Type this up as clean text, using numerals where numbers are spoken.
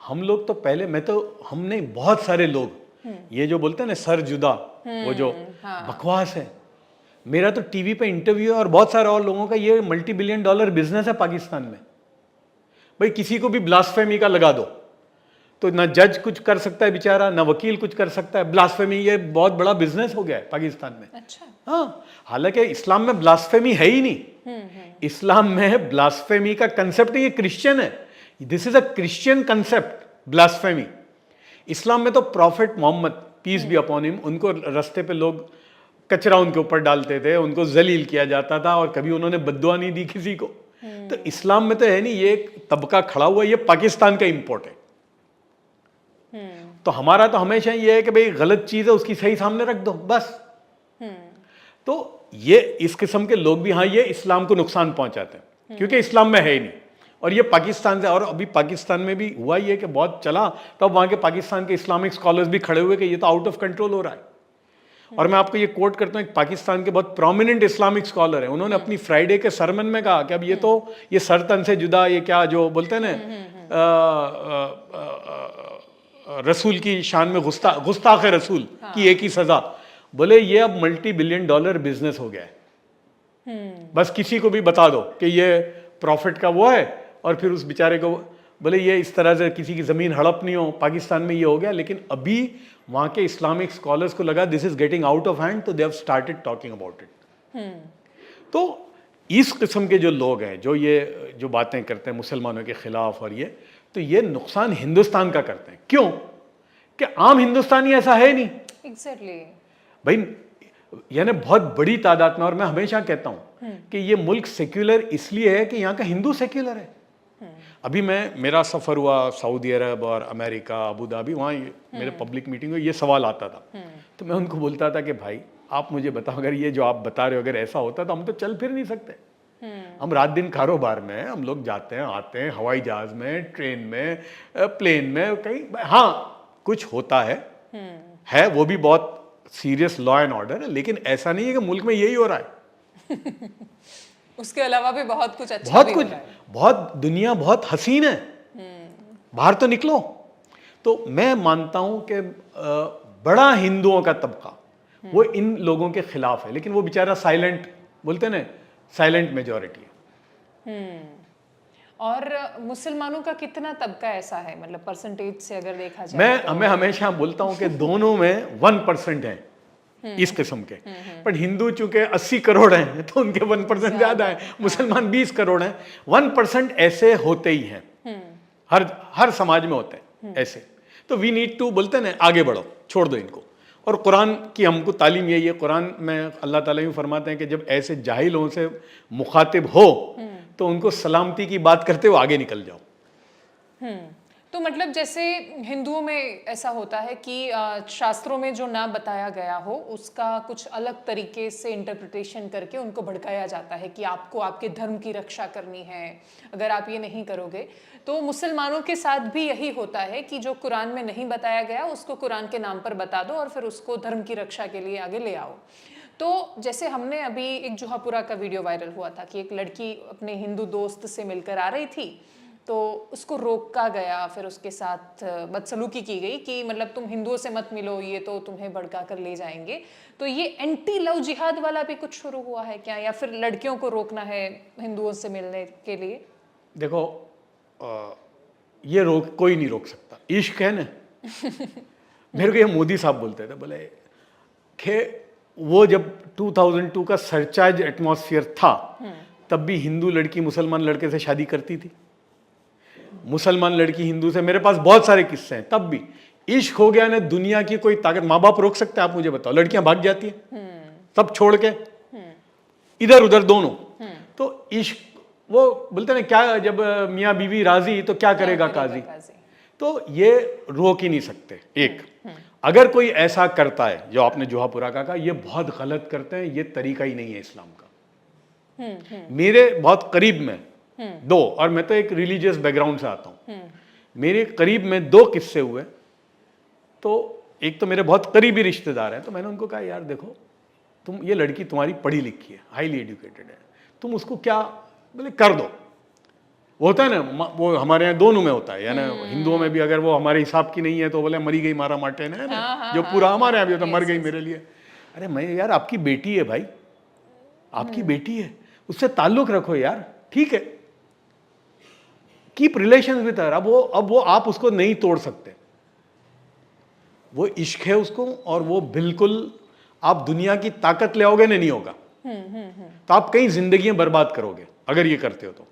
हम लोग तो पहले, हमने बहुत सारे लोग ये जो बोलते हैं ना सर जुदा, वो जो बकवास है। मेरा तो टीवी पे इंटरव्यू है और बहुत सारे और लोगों का ये मल्टी बिलियन डॉलर बिजनेस है पाकिस्तान में। भाई किसी को भी ब्लास्फेमी का लगा दो तो ना जज कुछ कर सकता है बेचारा, ना वकील कुछ कर सकता है। ब्लास्फेमी ये बहुत बड़ा बिजनेस हो गया है पाकिस्तान में। अच्छा। हाँ, हालांकि इस्लाम में ब्लास्फेमी है ही नहीं। इस्लाम में ब्लास्फेमी का कंसेप्ट ये क्रिश्चियन है, this is a Christian concept blasphemy. इस्लाम में तो prophet Muhammad peace be upon him, उनको रास्ते पे लोग कचरा उनके ऊपर डालते थे, उनको जलील किया जाता था और कभी उन्होंने बद्दुआ नहीं दी किसी को। तो इस्लाम में तो है नहीं, ये एक तबका खड़ा हुआ, ये पाकिस्तान का इंपोर्ट है। तो हमारा तो हमेशा ये है कि भाई गलत चीज है उसकी सही सामने रख दो बस। तो ये इस किस्म के लोग भी, हाँ, ये इस्लाम को नुकसान पहुंचाते हैं क्योंकि इस्लाम में है ही नहीं। और ये पाकिस्तान से, और अभी पाकिस्तान में भी हुआ ये कि बहुत चला, तब वहां के पाकिस्तान के इस्लामिक स्कॉलर्स भी खड़े हुए कि ये तो आउट ऑफ कंट्रोल हो रहा है। और मैं आपको ये कोट करता हूँ, एक पाकिस्तान के बहुत प्रोमिनेंट इस्लामिक स्कॉलर है, उन्होंने अपनी फ्राइडे के सरमन में कहा कि अब ये तो ये सरतन से जुदा, ये क्या जो बोलते हैं ना रसूल की शान में गुस्ताख रसूल की एक ही सजा, बोले ये अब मल्टी बिलियन डॉलर बिजनेस हो गया है। बस किसी को भी बता दो कि ये प्रॉफिट का वो है और फिर उस बेचारे को बोले ये इस तरह से किसी की जमीन हड़प नहीं हो, पाकिस्तान में ये हो गया। लेकिन अभी वहां के इस्लामिक स्कॉलर्स को लगा this is getting out of hand, तो they have started talking about it. तो इस किस्म के जो लोग हैं जो ये जो बातें करते हैं मुसलमानों के खिलाफ, और ये तो ये नुकसान हिंदुस्तान का करते हैं। क्यों? कि आम हिंदुस्तानी ऐसा है नहीं। एग्जैक्टली भाई यानी बहुत बड़ी तादाद में, और मैं हमेशा कहता हूं कि ये मुल्क सेक्युलर इसलिए है कि यहाँ का हिंदू सेक्युलर है। अभी मेरा सफर हुआ सऊदी अरब और अमेरिका, अबू धाबी, वहाँ मेरे पब्लिक मीटिंग में ये सवाल आता था। तो मैं उनको बोलता था कि भाई आप मुझे बताओ, अगर ये जो आप बता रहे हो अगर ऐसा होता तो हम तो चल फिर नहीं सकते। हम रात दिन कारोबार में हम लोग जाते हैं आते हैं, हवाई जहाज में, ट्रेन में, प्लेन में, कहीं, हाँ कुछ होता है वो भी बहुत सीरियस लॉ एंड ऑर्डर है, लेकिन ऐसा नहीं है कि मुल्क में यही हो रहा है। उसके अलावा भी बहुत कुछ अच्छा बहुत भी कुछ, हो रहा है। बहुत दुनिया बहुत हसीन है, बाहर तो निकलो। तो मैं मानता हूं कि बड़ा हिंदुओं का तबका वो इन लोगों के खिलाफ है, लेकिन वो बेचारा साइलेंट, बोलते हैं ना साइलेंट मेजॉरिटी है। और मुसलमानों का कितना तबका ऐसा है, मतलब परसेंटेज से अगर देखा जाए? मैं हमेशा बोलता हूं कि दोनों में 1% है इस किस्म के, पर हिंदू चूंकि 80 करोड़ हैं तो उनके 1% ज्यादा है, मुसलमान 20 करोड़ हैं। 1% ऐसे होते ही हैं, हर समाज में होते हैं ऐसे। तो वी नीड टू, बोलते हैं ना, आगे बढ़ो, छोड़ दो इनको। और कुरान की हमको तालीम यही है, कुरान में अल्लाह ताला यूं फरमाते हैं कि जब ऐसे जाहिलों से मुखातिब हो तो उनको सलामती की बात करते हुए आगे निकल जाओ। तो मतलब जैसे हिंदुओं में ऐसा होता है कि शास्त्रों में जो ना बताया गया हो उसका कुछ अलग तरीके से इंटरप्रिटेशन करके उनको भड़काया जाता है कि आपको आपके धर्म की रक्षा करनी है, अगर आप ये नहीं करोगे। तो मुसलमानों के साथ भी यही होता है कि जो कुरान में नहीं बताया गया उसको कुरान के नाम पर बता दो और फिर उसको धर्म की रक्षा के लिए आगे ले आओ। तो जैसे हमने अभी एक जुहापुरा का वीडियो वायरल हुआ था कि एक लड़की अपने हिंदू दोस्त से मिलकर आ रही थी, तो उसको रोका गया, फिर उसके साथ बदसलूकी की गई कि मतलब तुम हिंदुओं से मत मिलो, ये तो तुम्हें भड़का कर ले जाएंगे। तो ये एंटी लव जिहाद वाला भी कुछ शुरू हुआ है क्या, या फिर लड़कियों को रोकना है हिंदुओं से मिलने के लिए? देखो ये कोई नहीं रोक सकता, इश्क है ना। मेरे को ये मोदी साहब बोलते थे, बोले कि वो जब 2002 का सरचार्ज एटमॉस्फेयर था तब भी हिंदू लड़की मुसलमान लड़के से शादी करती थी, मुसलमान लड़की हिंदू से। मेरे पास बहुत सारे किस्से हैं। तब भी इश्क हो गया ना, दुनिया की कोई ताकत, माँ बाप रोक सकते हैं? आप मुझे बताओ। लड़कियां भाग जाती हैं सब छोड़ के इधर उधर दोनों। तो इश्क, वो बोलते ना क्या, जब मियाँ बीवी राजी तो क्या करेगा काजी। तो ये रोक ही नहीं सकते। एक अगर कोई ऐसा करता है जो आपने जुहापुरा का कहा, ये बहुत गलत करते हैं, ये तरीका ही नहीं है इस्लाम का। मेरे बहुत करीब में दो, और मैं तो एक रिलीजियस बैकग्राउंड से आता हूं, मेरे करीब में दो किस्से हुए। तो एक तो मेरे बहुत करीबी रिश्तेदार हैं, तो मैंने उनको कहा यार देखो, तुम, ये लड़की तुम्हारी पढ़ी लिखी है, हाईली एजुकेटेड है, तुम उसको क्या, बोले कर दो। वो होता है ना, वो हमारे यहाँ दोनों में होता है, यानी हिंदुओं में भी अगर वो हमारे हिसाब की नहीं है तो बोले मरी गई मारा माटे ने, जो पूरा हमारे यहाँ भी होता है, मर गई मेरे लिए। अरे मैं यार आपकी बेटी है भाई, आपकी बेटी है, उससे ताल्लुक रखो यार, ठीक है, कीप रिलेशन विद हर। अब वो आप उसको नहीं तोड़ सकते, वो इश्क है उसको, और वो बिल्कुल आप दुनिया की ताकत ले आओगे ना, नहीं होगा। तो आप कई जिंदगियां बर्बाद करोगे अगर ये करते हो तो।